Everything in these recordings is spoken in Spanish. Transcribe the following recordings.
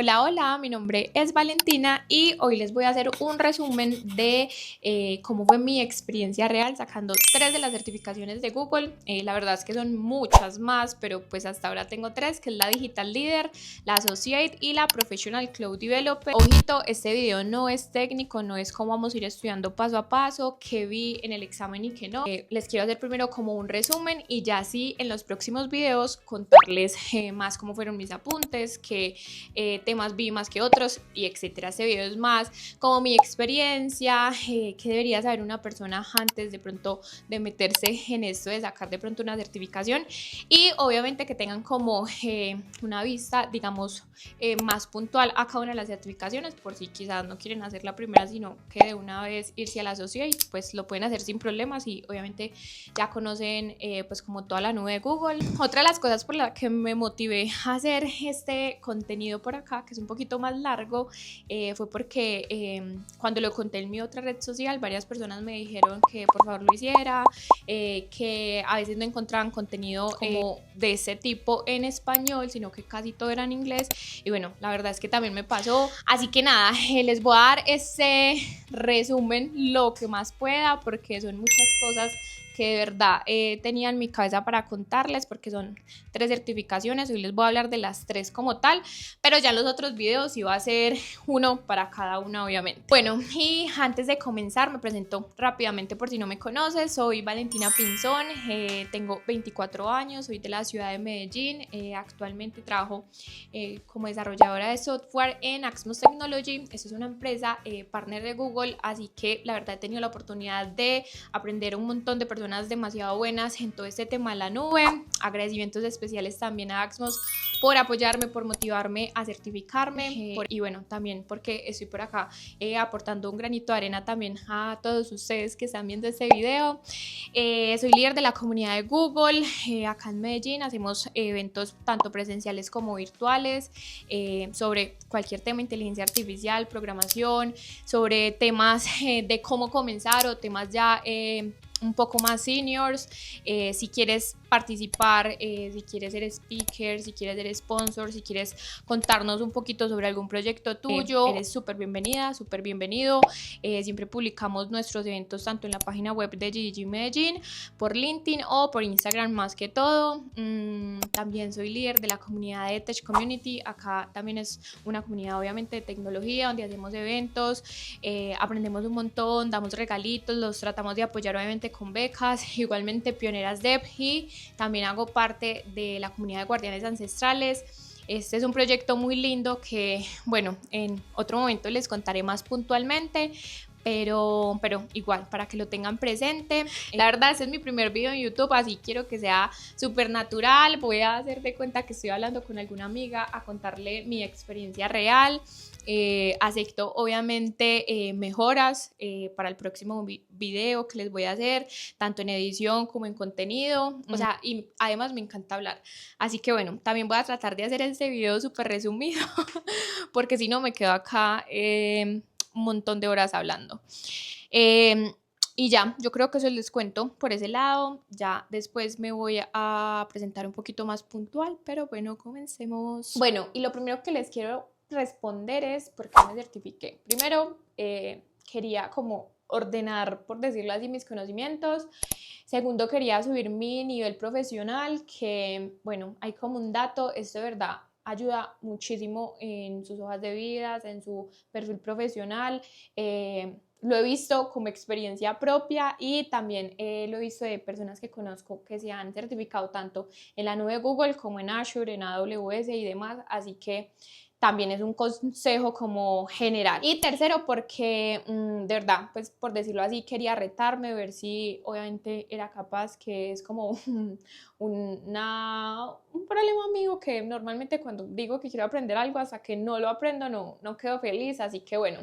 Hola, hola, mi nombre es Valentina y hoy les voy a hacer un resumen de cómo fue mi experiencia real sacando 3 de las certificaciones de Google. La verdad es que son muchas más, pero pues hasta ahora tengo 3, que es la Digital Leader, la Associate y la Professional Cloud Developer. Ojito, este video no es técnico, no es cómo vamos a ir estudiando paso a paso, qué vi en el examen y qué no. Les quiero hacer primero como un resumen y ya sí en los próximos videos contarles más cómo fueron mis apuntes, qué temas vi más que otros y etcétera. Este video es más como mi experiencia, qué debería saber una persona antes de pronto de meterse en esto de sacar de pronto una certificación, y obviamente que tengan como una vista, digamos, más puntual a cada una de las certificaciones, por si quizás no quieren hacer la primera, sino que de una vez irse a la Associate, pues lo pueden hacer sin problemas y obviamente ya conocen pues como toda la nube de Google. Otra de las cosas por la que me motivé a hacer este contenido por acá, que es un poquito más largo, fue porque cuando lo conté en mi otra red social, varias personas me dijeron que por favor lo hiciera, que a veces no encontraban contenido como de ese tipo en español, sino que casi todo era en inglés. Y bueno, la verdad es que también me pasó. Así que nada, les voy a dar ese resumen lo que más pueda, porque son muchas cosas que de verdad tenía en mi cabeza para contarles, porque son 3 certificaciones. Hoy les voy a hablar de las 3 como tal, pero ya en los otros videos iba a ser uno para cada una, obviamente. Bueno, y antes de comenzar me presento rápidamente por si no me conoces. Soy Valentina Pinzón, tengo 24 años, soy de la ciudad de Medellín. Actualmente trabajo como desarrolladora de software en Axmos Technology. Esta es una empresa partner de Google, así que la verdad he tenido la oportunidad de aprender un montón de personas demasiado buenas en todo este tema de la nube. Agradecimientos especiales también a Axmos por apoyarme, por motivarme a certificarme, y bueno, también porque estoy por acá aportando un granito de arena también a todos ustedes que están viendo este video. Soy líder de la comunidad de Google. Acá en Medellín hacemos eventos tanto presenciales como virtuales sobre cualquier tema, inteligencia artificial, programación, sobre temas de cómo comenzar o temas ya un poco más seniors. Si quieres participar, si quieres ser speaker, si quieres ser sponsor, si quieres contarnos un poquito sobre algún proyecto tuyo, eres súper bienvenida, súper bienvenido. Siempre publicamos nuestros eventos tanto en la página web de GDG Medellín, por LinkedIn o por Instagram más que todo. También soy líder de la comunidad de Tech Community. Acá también es una comunidad obviamente de tecnología donde hacemos eventos, aprendemos un montón, damos regalitos, los tratamos de apoyar obviamente con becas, igualmente Pioneras Dev, y también hago parte de la comunidad de Guardianes Ancestrales. Este es un proyecto muy lindo que, bueno, en otro momento les contaré más puntualmente, pero igual para que lo tengan presente. La verdad, este es mi primer video en YouTube, así quiero que sea súper natural. Voy a hacer de cuenta que estoy hablando con alguna amiga, a contarle mi experiencia real. Acepto obviamente mejoras para el próximo video que les voy a hacer, tanto en edición como en contenido, o sea, y además me encanta hablar, así que bueno, también voy a tratar de hacer este video súper resumido porque si no me quedo acá un montón de horas hablando. Y ya, yo creo que eso les cuento por ese lado. Ya después me voy a presentar un poquito más puntual, pero bueno, comencemos. Bueno, y lo primero que les quiero responder es por qué me certifiqué. Primero, quería como ordenar, por decirlo así, mis conocimientos. Segundo, quería subir mi nivel profesional, que bueno, hay como un dato, esto de verdad ayuda muchísimo en sus hojas de vida, en su perfil profesional. Lo he visto como experiencia propia y también lo he visto de personas que conozco que se han certificado tanto en la nube de Google como en Azure, en AWS y demás, así que también es un consejo como general. Y tercero, porque de verdad, pues por decirlo así, quería retarme, ver si obviamente era capaz, que es como un problema mío que normalmente cuando digo que quiero aprender algo, hasta que no lo aprendo no quedo feliz. Así que bueno,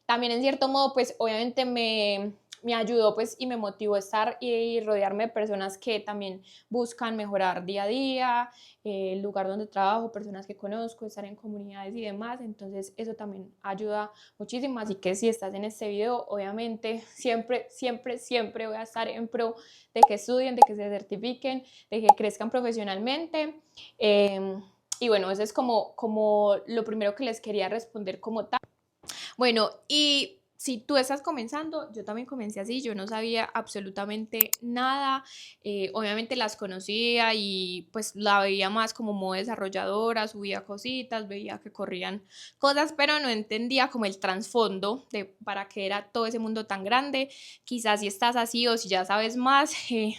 también en cierto modo pues obviamente me ayudó pues y me motivó a estar y rodearme de personas que también buscan mejorar día a día, el lugar donde trabajo, personas que conozco, estar en comunidades y demás. Entonces eso también ayuda muchísimo. Así que si estás en este video, obviamente siempre voy a estar en pro de que estudien, de que se certifiquen, de que crezcan profesionalmente. Y bueno, eso es como lo primero que les quería responder como tal. Bueno, y si tú estás comenzando, yo también comencé así, yo no sabía absolutamente nada, obviamente las conocía y pues la veía más como modo desarrolladora, subía cositas, veía que corrían cosas, pero no entendía como el trasfondo de para qué era todo ese mundo tan grande. Quizás si estás así o si ya sabes más,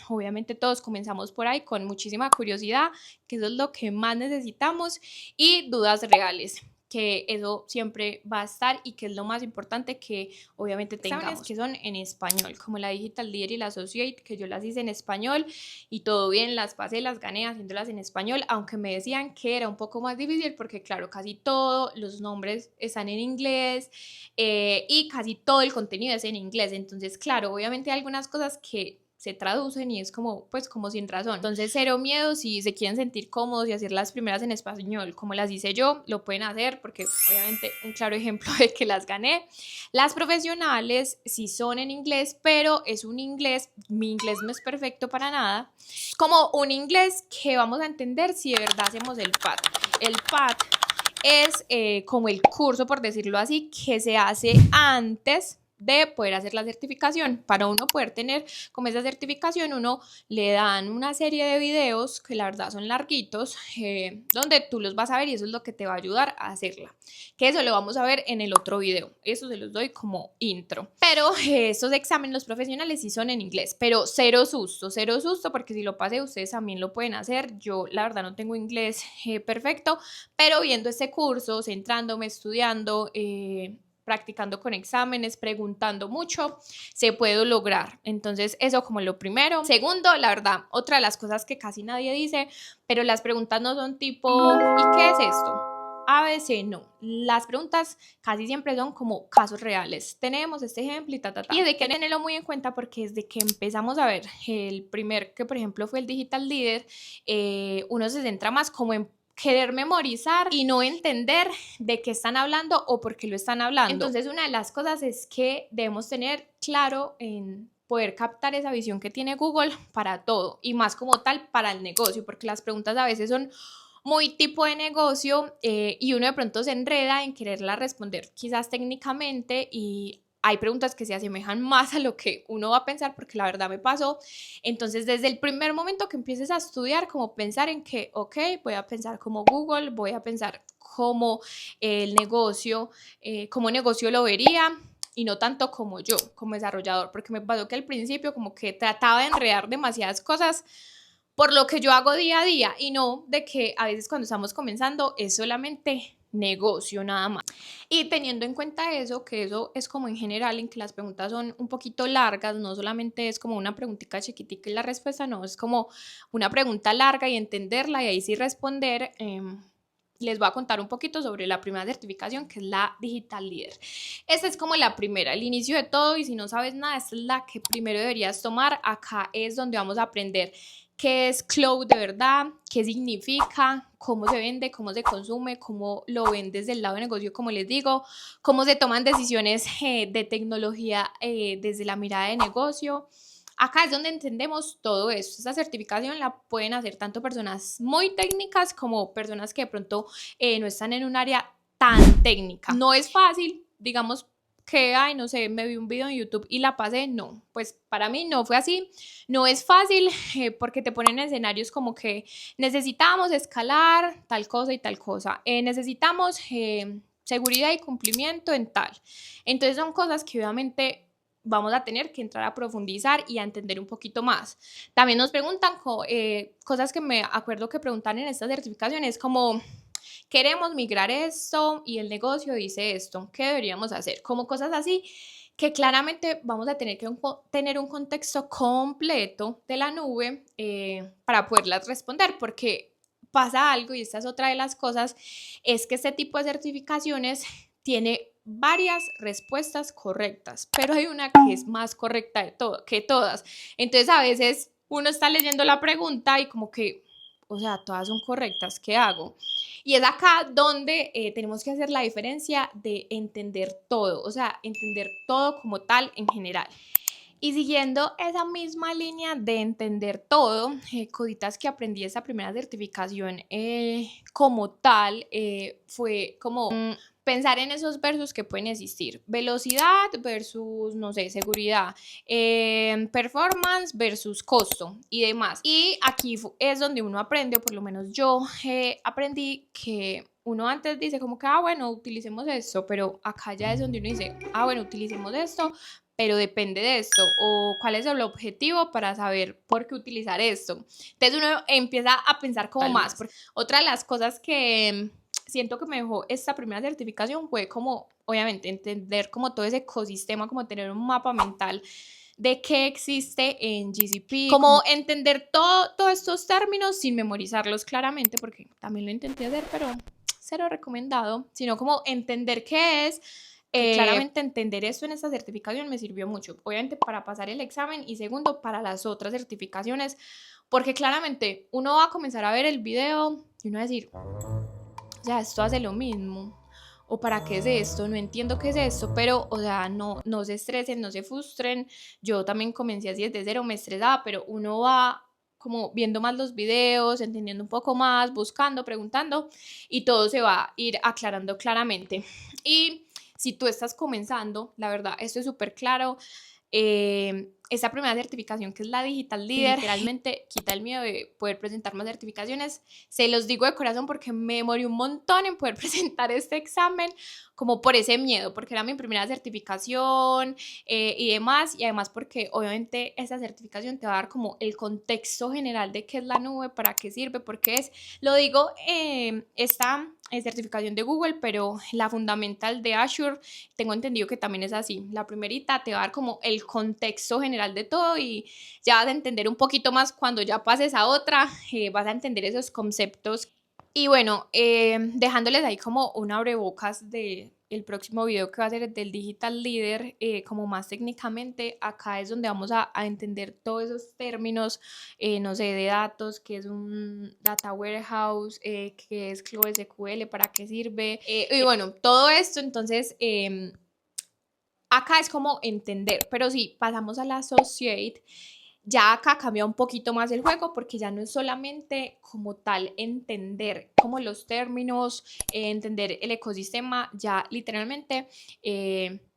obviamente todos comenzamos por ahí con muchísima curiosidad, que eso es lo que más necesitamos, y dudas reales, que eso siempre va a estar y que es lo más importante que obviamente tengamos. Exámenes que son en español, como la Digital Leader y la Associate, que yo las hice en español y todo bien, las pasé, las gané haciéndolas en español, aunque me decían que era un poco más difícil porque claro, casi todos los nombres están en inglés, y casi todo el contenido es en inglés, entonces claro, obviamente hay algunas cosas que se traducen y es como, pues, como sin razón. Entonces, cero miedo, si se quieren sentir cómodos y hacer las primeras en español, como las hice yo, lo pueden hacer, porque obviamente un claro ejemplo de que las gané. Las profesionales sí son en inglés, pero es un inglés, mi inglés no es perfecto para nada, como un inglés que vamos a entender si de verdad hacemos el PAT. El PAT es como el curso, por decirlo así, que se hace antes de poder hacer la certificación. Para uno poder tener como esa certificación, uno le dan una serie de videos que la verdad son larguitos, donde tú los vas a ver y eso es lo que te va a ayudar a hacerla, que eso lo vamos a ver en el otro video, eso se los doy como intro. Pero estos exámenes los profesionales sí son en inglés, pero cero susto, porque si lo pasé ustedes también lo pueden hacer. Yo la verdad no tengo inglés perfecto, pero viendo este curso, centrándome, estudiando, practicando con exámenes, preguntando mucho, se puede lograr. Entonces, eso como lo primero. Segundo, la verdad, otra de las cosas que casi nadie dice, pero las preguntas no son tipo, ¿y qué es esto? A, B, C, no. Las preguntas casi siempre son como casos reales. Tenemos este ejemplo y ta, ta, ta. Y de que tenerlo muy en cuenta porque desde que empezamos a ver el primer, que por ejemplo fue el Digital Leader, uno se centra más como en querer memorizar y no entender de qué están hablando o por qué lo están hablando. Entonces, una de las cosas es que debemos tener claro en poder captar esa visión que tiene Google para todo y más como tal para el negocio, porque las preguntas a veces son muy tipo de negocio, y uno de pronto se enreda en quererla responder quizás técnicamente y hay preguntas que se asemejan más a lo que uno va a pensar, porque la verdad me pasó. Entonces, desde el primer momento que empieces a estudiar, como pensar en que, ok, voy a pensar como Google, voy a pensar como el negocio, como negocio lo vería, y no tanto como yo, como desarrollador, porque me pasó que al principio como que trataba de enredar demasiadas cosas por lo que yo hago día a día y no de que a veces cuando estamos comenzando es solamente negocio nada más. Y teniendo en cuenta eso, que eso es como en general, en que las preguntas son un poquito largas, no solamente es como una preguntita chiquitica y la respuesta, no, es como una pregunta larga y entenderla y ahí sí responder. Les voy a contar un poquito sobre la primera certificación, que es la Digital Leader. Esta es como la primera, el inicio de todo, y si no sabes nada, esta es la que primero deberías tomar. Acá es donde vamos a aprender qué es cloud de verdad, qué significa, cómo se vende, cómo se consume, cómo lo ven desde el lado de negocio, como les digo, cómo se toman decisiones de tecnología desde la mirada de negocio. Acá es donde entendemos todo esto. Esta certificación la pueden hacer tanto personas muy técnicas como personas que de pronto no están en un área tan técnica. No es fácil, digamos que, ay, no sé, me vi un video en YouTube y la pasé. No, pues para mí no fue así. No es fácil, porque te ponen escenarios como que necesitamos escalar tal cosa y tal cosa. Necesitamos seguridad y cumplimiento en tal. Entonces son cosas que obviamente vamos a tener que entrar a profundizar y a entender un poquito más. También nos preguntan cosas que me acuerdo que preguntan en estas certificaciones, como queremos migrar esto y el negocio dice esto, ¿qué deberíamos hacer? Como cosas así que claramente vamos a tener que tener un contexto completo de la nube para poderlas responder, porque pasa algo, y esta es otra de las cosas, es que este tipo de certificaciones tiene varias respuestas correctas, pero hay una que es más correcta que todas. Entonces a veces uno está leyendo la pregunta y como que, o sea, todas son correctas, ¿qué hago? Y es acá donde tenemos que hacer la diferencia de entender todo, o sea, entender todo como tal en general. Y siguiendo esa misma línea de entender todo, cositas que aprendí esta primera certificación como tal, fue como pensar en esos versos que pueden existir. Velocidad versus, no sé, seguridad, performance versus costo y demás. Y aquí es donde uno aprende, o por lo menos yo aprendí que uno antes dice como que, bueno, utilicemos esto, pero acá ya es donde uno dice, bueno, utilicemos esto, pero depende de esto, o cuál es el objetivo para saber por qué utilizar esto. Entonces uno empieza a pensar como más. Otra de las cosas que siento que me dejó esta primera certificación fue como, obviamente, entender como todo ese ecosistema, como tener un mapa mental de qué existe en GCP, como entender todos estos términos sin memorizarlos claramente, porque también lo intenté hacer, pero cero recomendado, sino como entender qué es. Claramente entender esto en esta certificación me sirvió mucho, obviamente para pasar el examen y segundo para las otras certificaciones, porque claramente uno va a comenzar a ver el video y uno va a decir, ya, esto hace lo mismo, o para qué es esto, no entiendo qué es esto, pero, o sea, no se estresen, no se frustren, yo también comencé así desde cero, me estresaba, pero uno va como viendo más los videos, entendiendo un poco más, buscando, preguntando, y todo se va a ir aclarando claramente. Y si tú estás comenzando, la verdad, esto es súper claro. Esta primera certificación, que es la Digital Leader, literalmente quita el miedo de poder presentar más certificaciones. Se los digo de corazón porque me morí un montón en poder presentar este examen, como por ese miedo, porque era mi primera certificación y demás, y además porque obviamente esta certificación te va a dar como el contexto general de qué es la nube, para qué sirve, por qué es. Lo digo, esta certificación de Google, pero la fundamental de Azure, tengo entendido que también es así. La primerita te va a dar como el contexto general de todo y ya vas a entender un poquito más cuando ya pases a otra, vas a entender esos conceptos. Y bueno, dejándoles ahí como un abrebocas de el próximo video que va a ser del Digital Leader, como más técnicamente, acá es donde vamos a entender todos esos términos, no sé, de datos, qué es un Data Warehouse, qué es Cloud SQL, para qué sirve, y bueno, todo esto. Entonces, acá es como entender, pero si pasamos a la Associate, ya acá cambia un poquito más el juego, porque ya no es solamente como tal entender como los términos, entender el ecosistema, ya literalmente,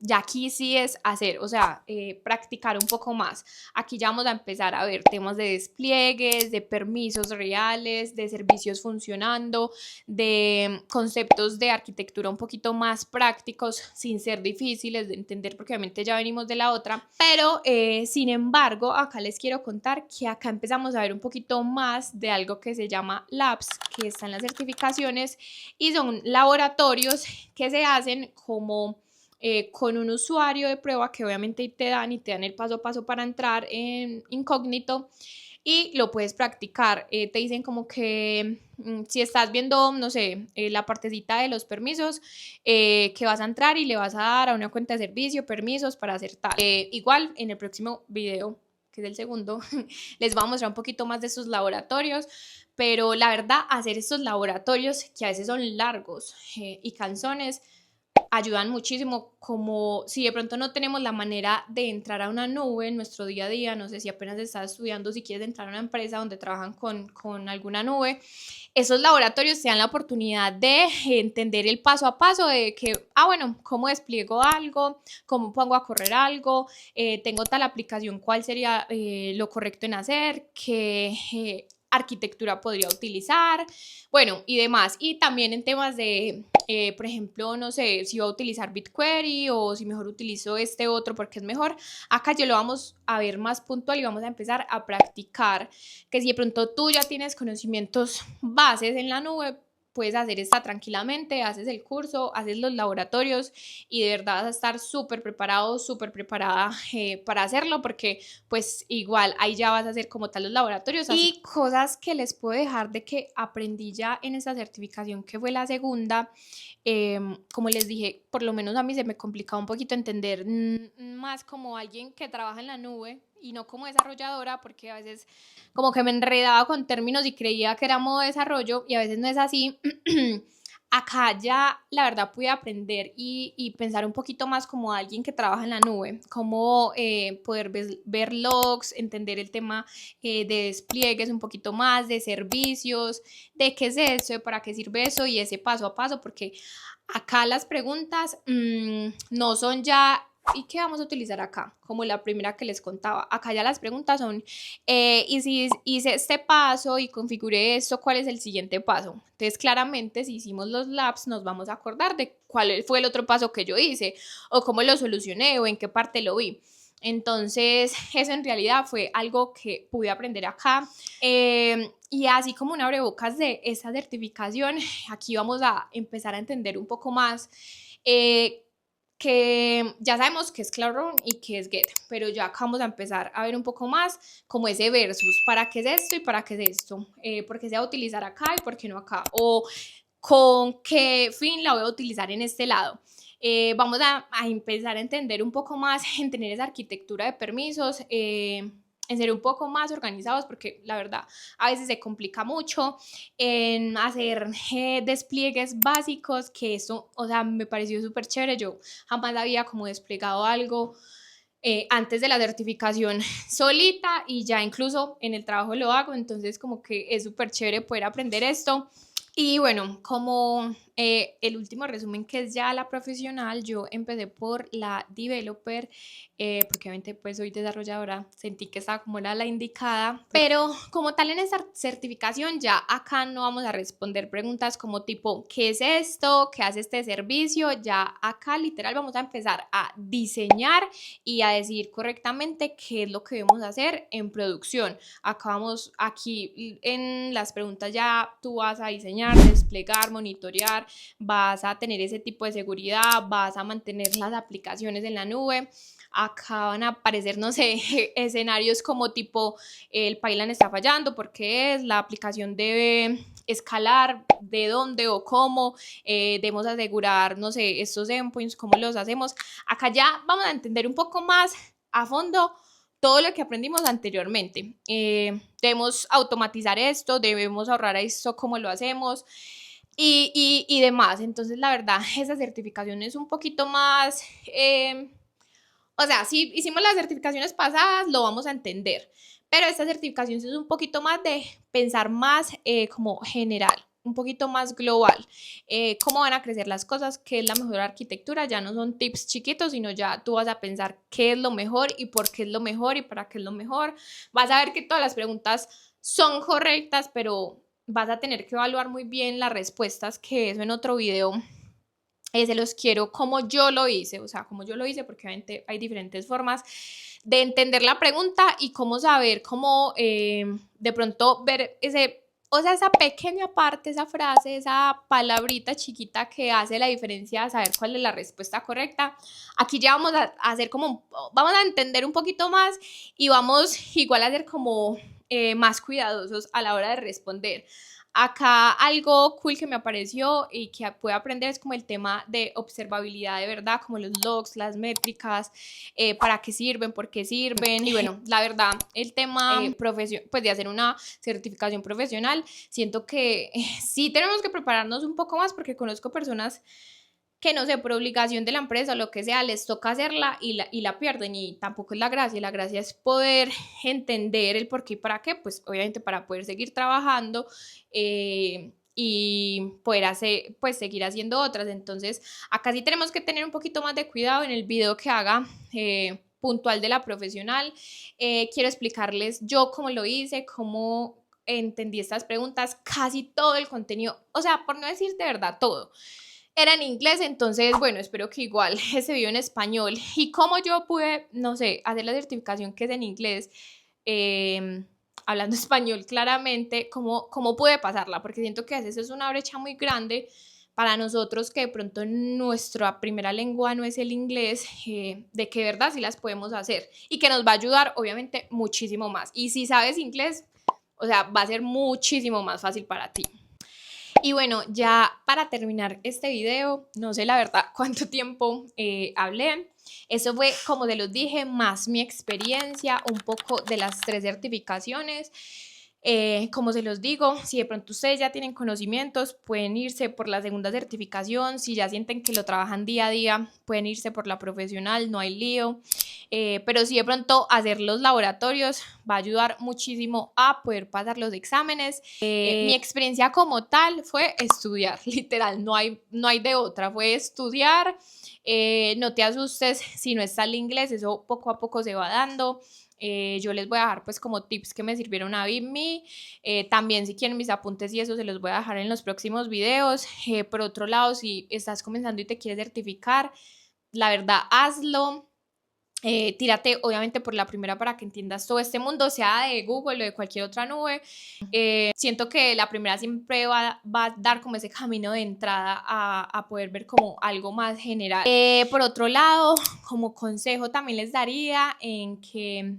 ya aquí sí es hacer, o sea, practicar un poco más. Aquí ya vamos a empezar a ver temas de despliegues, de permisos reales, de servicios funcionando, de conceptos de arquitectura un poquito más prácticos, sin ser difíciles de entender, porque obviamente ya venimos de la otra, pero sin embargo, acá les quiero contar que acá empezamos a ver un poquito más de algo que se llama Labs, que están las certificaciones y son laboratorios que se hacen como con un usuario de prueba, que obviamente te dan el paso a paso para entrar en incógnito y lo puedes practicar. Te dicen como que si estás viendo, no sé, la partecita de los permisos, que vas a entrar y le vas a dar a una cuenta de servicio permisos para hacer tal. Igual en el próximo video, que es el segundo, les voy a mostrar un poquito más de sus laboratorios, pero la verdad, hacer estos laboratorios, que a veces son largos y cansones, ayudan muchísimo, como si de pronto no tenemos la manera de entrar a una nube en nuestro día a día, no sé si apenas estás estudiando, si quieres entrar a una empresa donde trabajan con alguna nube, esos laboratorios te dan la oportunidad de entender el paso a paso de que, bueno, cómo despliego algo, cómo pongo a correr algo, tengo tal aplicación, cuál sería lo correcto en hacer, qué arquitectura podría utilizar, bueno, y demás. Y también en temas de, por ejemplo, no sé, si voy a utilizar BigQuery o si mejor utilizo este otro porque es mejor. Acá ya lo vamos a ver más puntual y vamos a empezar a practicar, que si de pronto tú ya tienes conocimientos bases en la nube, puedes hacer esta tranquilamente, haces el curso, haces los laboratorios y de verdad vas a estar súper preparado, súper preparada para hacerlo, porque pues igual ahí ya vas a hacer como tal los laboratorios. Y cosas que les puedo dejar de que aprendí ya en esta certificación, que fue la segunda, como les dije, por lo menos a mí se me complicaba un poquito entender más como alguien que trabaja en la nube y no como desarrolladora, porque a veces como que me enredaba con términos y creía que era modo desarrollo y a veces no es así. Acá ya la verdad pude aprender y pensar un poquito más como alguien que trabaja en la nube, cómo poder ver logs, entender el tema de despliegues un poquito más, de servicios, de qué es eso, de para qué sirve eso y ese paso a paso, porque acá las preguntas no son ya, ¿y qué vamos a utilizar acá? Como la primera que les contaba. Acá ya las preguntas son, y si hice este paso y configuré esto, ¿cuál es el siguiente paso? Entonces, claramente, si hicimos los labs, nos vamos a acordar de cuál fue el otro paso que yo hice, o cómo lo solucioné, o en qué parte lo vi. Entonces, eso en realidad fue algo que pude aprender acá. Y así como un abrebocas de esa certificación, aquí vamos a empezar a entender un poco más que ya sabemos que es Cloud y que es Get, pero ya acá vamos a empezar a ver un poco más como ese versus, ¿para qué es esto y para qué es esto? ¿Por qué se va a utilizar acá y por qué no acá? O con qué fin la voy a utilizar en este lado. Vamos a empezar a entender un poco más en tener esa arquitectura de permisos, en ser un poco más organizados, porque la verdad a veces se complica mucho en hacer despliegues básicos, que eso, o sea, me pareció súper chévere. Yo jamás había como desplegado algo antes de la certificación solita y ya incluso en el trabajo lo hago, entonces como que es súper chévere poder aprender esto. Y bueno, como el último resumen que es ya la profesional, yo empecé por la developer, porque obviamente pues soy desarrolladora, sentí que estaba como era la indicada, pero como tal en esta certificación ya acá no vamos a responder preguntas como tipo, ¿qué es esto? ¿Qué hace este servicio? Ya acá literal vamos a empezar a diseñar y a decir correctamente qué es lo que debemos hacer en producción. Acabamos aquí en las preguntas ya tú vas a diseñar, desplegar, monitorear, vas a tener ese tipo de seguridad, vas a mantener las aplicaciones en la nube. Acá van a aparecer, no sé, escenarios como tipo el pipeline está fallando, porque es la aplicación debe escalar, de dónde o cómo, debemos asegurar, no sé, estos endpoints, cómo los hacemos. Acá ya vamos a entender un poco más a fondo todo lo que aprendimos anteriormente. Debemos automatizar esto, debemos ahorrar esto, cómo lo hacemos y demás. Entonces, la verdad, esa certificación es un poquito más, o sea, si hicimos las certificaciones pasadas, lo vamos a entender, pero esta certificación es un poquito más de pensar más como general, un poquito más global, cómo van a crecer las cosas, qué es la mejor arquitectura, ya no son tips chiquitos, sino ya tú vas a pensar qué es lo mejor y por qué es lo mejor y para qué es lo mejor. Vas a ver que todas las preguntas son correctas, pero vas a tener que evaluar muy bien las respuestas, que eso en otro video se los quiero como yo lo hice, o sea, como yo lo hice, porque obviamente hay diferentes formas de entender la pregunta y cómo saber, cómo de pronto ver ese, o sea, esa pequeña parte, esa frase, esa palabrita chiquita que hace la diferencia a saber cuál es la respuesta correcta. Aquí ya vamos a hacer como, vamos a entender un poquito más y vamos igual a ser como más cuidadosos a la hora de responder. Acá algo cool que me apareció y que puedo aprender es como el tema de observabilidad de verdad, como los logs, las métricas, para qué sirven, por qué sirven. Y bueno, la verdad, el tema pues de hacer una certificación profesional, siento que sí tenemos que prepararnos un poco más porque conozco personas que no sé, por obligación de la empresa o lo que sea, les toca hacerla y la pierden y tampoco es la gracia es poder entender el por qué y para qué, pues obviamente para poder seguir trabajando y poder hacer, pues seguir haciendo otras. Entonces acá sí tenemos que tener un poquito más de cuidado en el video que haga puntual de la profesional. Quiero explicarles yo cómo lo hice, cómo entendí estas preguntas, casi todo el contenido, o sea, por no decir de verdad todo era en inglés, entonces, bueno, espero que igual ese video en español. Y como yo pude, no sé, hacer la certificación que es en inglés, eh, hablando español claramente, ¿cómo pude pasarla? Porque siento que a veces es una brecha muy grande para nosotros que de pronto nuestra primera lengua no es el inglés, de que de verdad sí las podemos hacer y que nos va a ayudar, obviamente, muchísimo más. Y si sabes inglés, o sea, va a ser muchísimo más fácil para ti. Y bueno, ya para terminar este video, no sé la verdad cuánto tiempo hablé. Eso fue, como te los dije, más mi experiencia, un poco de las 3 certificaciones. Como se los digo, si de pronto ustedes ya tienen conocimientos, pueden irse por la segunda certificación. Si ya sienten que lo trabajan día a día, pueden irse por la profesional, no hay lío. Pero sí, de pronto hacer los laboratorios va a ayudar muchísimo a poder pasar los exámenes. Mi experiencia como tal fue estudiar, literal, no hay de otra, fue estudiar. No te asustes si no está el inglés, eso poco a poco se va dando. Yo les voy a dejar pues como tips que me sirvieron a mí. También si quieren mis apuntes y eso se los voy a dejar en los próximos videos. Por otro lado, si estás comenzando y te quieres certificar, la verdad hazlo. Tírate obviamente por la primera para que entiendas todo este mundo, sea de Google o de cualquier otra nube. Siento que la primera siempre va a dar como ese camino de entrada a poder ver como algo más general. Por otro lado, como consejo también les daría en que,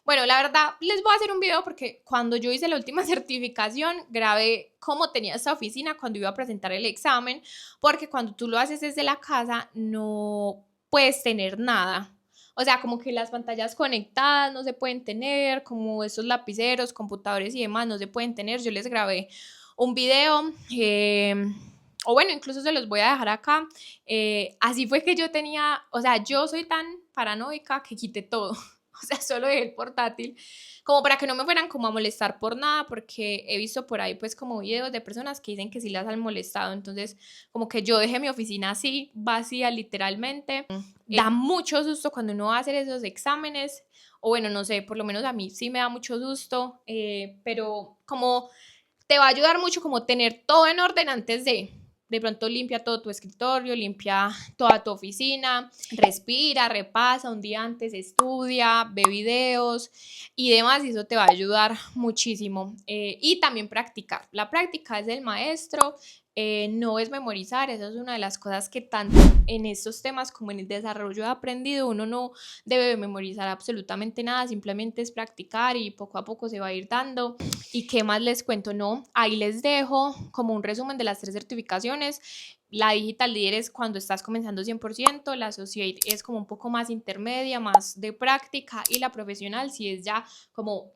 bueno, la verdad les voy a hacer un video porque cuando yo hice la última certificación grabé cómo tenía esta oficina cuando iba a presentar el examen, porque cuando tú lo haces desde la casa no puedes tener nada. O sea, como que las pantallas conectadas no se pueden tener, como esos lapiceros, computadores y demás no se pueden tener. Yo les grabé un video, o bueno, incluso se los voy a dejar acá. Así fue que yo tenía, o sea, yo soy tan paranoica que quité todo. O sea, solo dejé el portátil, como para que no me fueran como a molestar por nada, porque he visto por ahí pues como videos de personas que dicen que sí las han molestado. Entonces, como que yo dejé mi oficina así, vacía literalmente. Da mucho susto cuando uno va a hacer esos exámenes, o bueno, no sé, por lo menos a mí sí me da mucho susto, pero como te va a ayudar mucho como tener todo en orden antes de pronto limpia todo tu escritorio, limpia toda tu oficina, respira, repasa un día antes, estudia, ve videos y demás, y eso te va a ayudar muchísimo. Y también practicar. La práctica es el maestro, no es memorizar. Esa es una de las cosas que tanto en estos temas como en el desarrollo he aprendido. Uno no debe memorizar absolutamente nada, simplemente es practicar y poco a poco se va a ir dando. ¿Y qué más les cuento? No, ahí les dejo como un resumen de las 3 certificaciones. La Digital Leader es cuando estás comenzando 100%, la Associate es como un poco más intermedia, más de práctica, y la profesional sí es ya como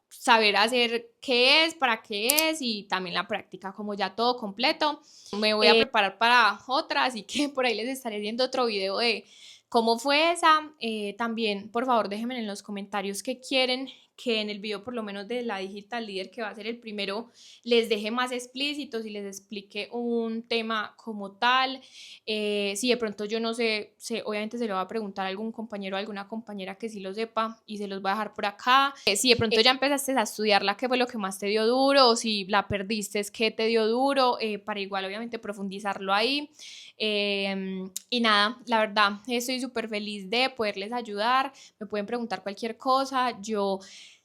saber hacer qué es, para qué es, y también la práctica, como ya todo completo. Me voy a preparar para otra, así que por ahí les estaré viendo otro video de cómo fue esa. También, por favor, déjenme en los comentarios qué quieren que en el video, por lo menos de la Digital Leader, que va a ser el primero, les deje más explícitos y les explique un tema como tal. Si de pronto yo no sé, obviamente se lo va a preguntar a algún compañero o alguna compañera que sí lo sepa y se los voy a dejar por acá. Si de pronto ya empezaste a estudiarla, qué fue lo que más te dio duro, o si la perdiste, qué te dio duro, para igual obviamente profundizarlo ahí. Y nada, la verdad estoy súper feliz de poderles ayudar. Me pueden preguntar cualquier cosa, yo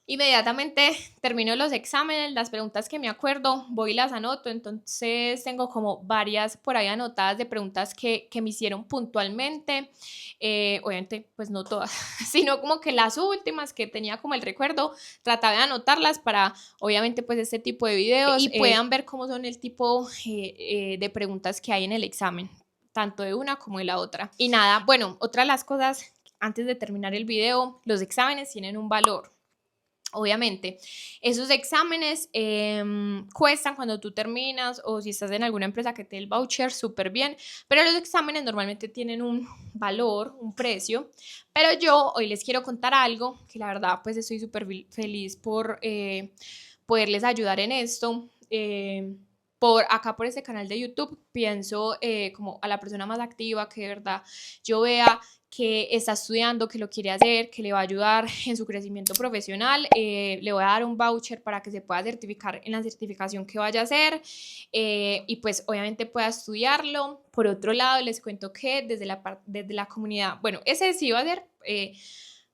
inmediatamente termino los exámenes, las preguntas que me acuerdo, voy y las anoto. Entonces tengo como varias por ahí anotadas de preguntas que me hicieron puntualmente. Obviamente, pues no todas, sino como que las últimas que tenía como el recuerdo, trataba de anotarlas para, obviamente, pues este tipo de videos y puedan ver cómo son el tipo de preguntas que hay en el examen, tanto de una como de la otra. Y nada, bueno, otra de las cosas, antes de terminar el video, los exámenes tienen un valor. Obviamente, esos exámenes cuestan cuando tú terminas, o si estás en alguna empresa que te dé el voucher, súper bien, pero los exámenes normalmente tienen un valor, un precio. Pero yo hoy les quiero contar algo que la verdad pues estoy súper feliz por poderles ayudar en esto. Por acá, por este canal de YouTube, pienso como a la persona más activa que de verdad yo vea que está estudiando, que lo quiere hacer, que le va a ayudar en su crecimiento profesional. Le voy a dar un voucher para que se pueda certificar en la certificación que vaya a hacer, y pues obviamente pueda estudiarlo. Por otro lado, les cuento que desde la comunidad, bueno, ese sí va a ser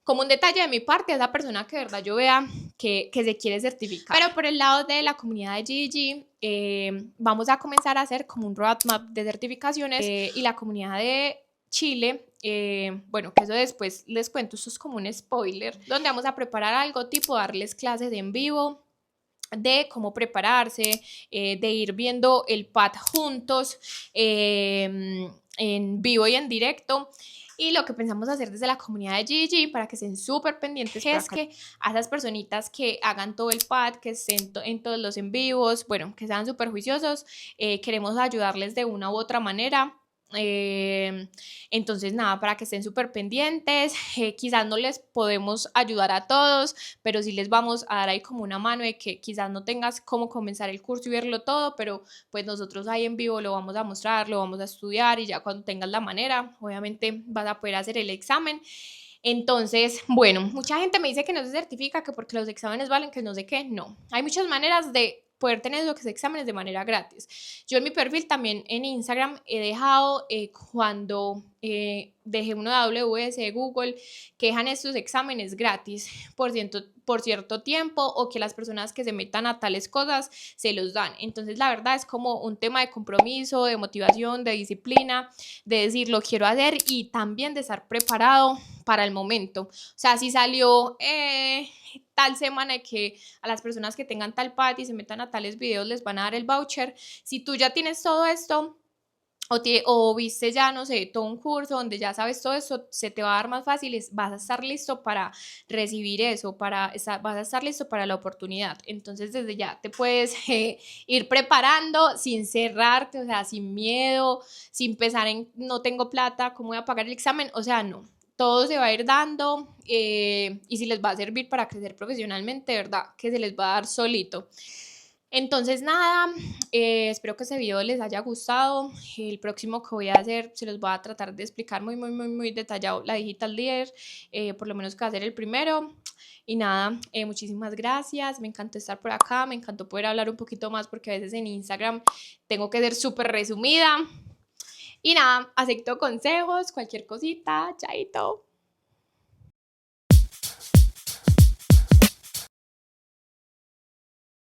como un detalle de mi parte, a esa persona que de verdad yo vea que se quiere certificar. Pero por el lado de la comunidad de GG, vamos a comenzar a hacer como un roadmap de certificaciones, y la comunidad de Chile, bueno, que eso después les cuento, esto es como un spoiler, donde vamos a preparar algo tipo darles clases en vivo, de cómo prepararse, de ir viendo el pad juntos, en vivo y en directo. Y lo que pensamos hacer desde la comunidad de GG, para que estén súper pendientes, es que a esas personitas que hagan todo el pad, que estén en todos los en vivos, bueno, que sean súper juiciosos, queremos ayudarles de una u otra manera. Entonces nada, para que estén súper pendientes, quizás no les podemos ayudar a todos, pero sí les vamos a dar ahí como una mano de que quizás no tengas cómo comenzar el curso y verlo todo, pero pues nosotros ahí en vivo lo vamos a mostrar, lo vamos a estudiar y ya cuando tengas la manera, obviamente vas a poder hacer el examen. Entonces, bueno, mucha gente me dice que no se certifica, que porque los exámenes valen, que no sé qué, no. Hay muchas maneras de poder tener los exámenes de manera gratis. Yo en mi perfil también en Instagram he dejado cuando dejé uno de AWS de Google que dejan estos exámenes gratis por cierto tiempo, o que las personas que se metan a tales cosas se los dan. Entonces la verdad es como un tema de compromiso, de motivación, de disciplina, de decir lo quiero hacer y también de estar preparado para el momento. O sea, si salió tal semana que a las personas que tengan tal pad y se metan a tales videos les van a dar el voucher, si tú ya tienes todo esto o viste ya, no sé, todo un curso donde ya sabes todo eso, se te va a dar más fácil, vas a estar listo para recibir eso, vas a estar listo para la oportunidad. Entonces desde ya te puedes ir preparando sin cerrarte, o sea, sin miedo, sin pensar en no tengo plata, ¿cómo voy a pagar el examen? O sea, no. Todo se va a ir dando y si les va a servir para crecer profesionalmente, ¿verdad? Que se les va a dar solito. Entonces nada, espero que ese video les haya gustado. El próximo que voy a hacer se los voy a tratar de explicar muy detallado la Digital Leader, por lo menos que va a ser el primero. Y nada, muchísimas gracias, me encantó estar por acá, me encantó poder hablar un poquito más porque a veces en Instagram tengo que ser súper resumida. Y nada, acepto consejos, cualquier cosita, chaito.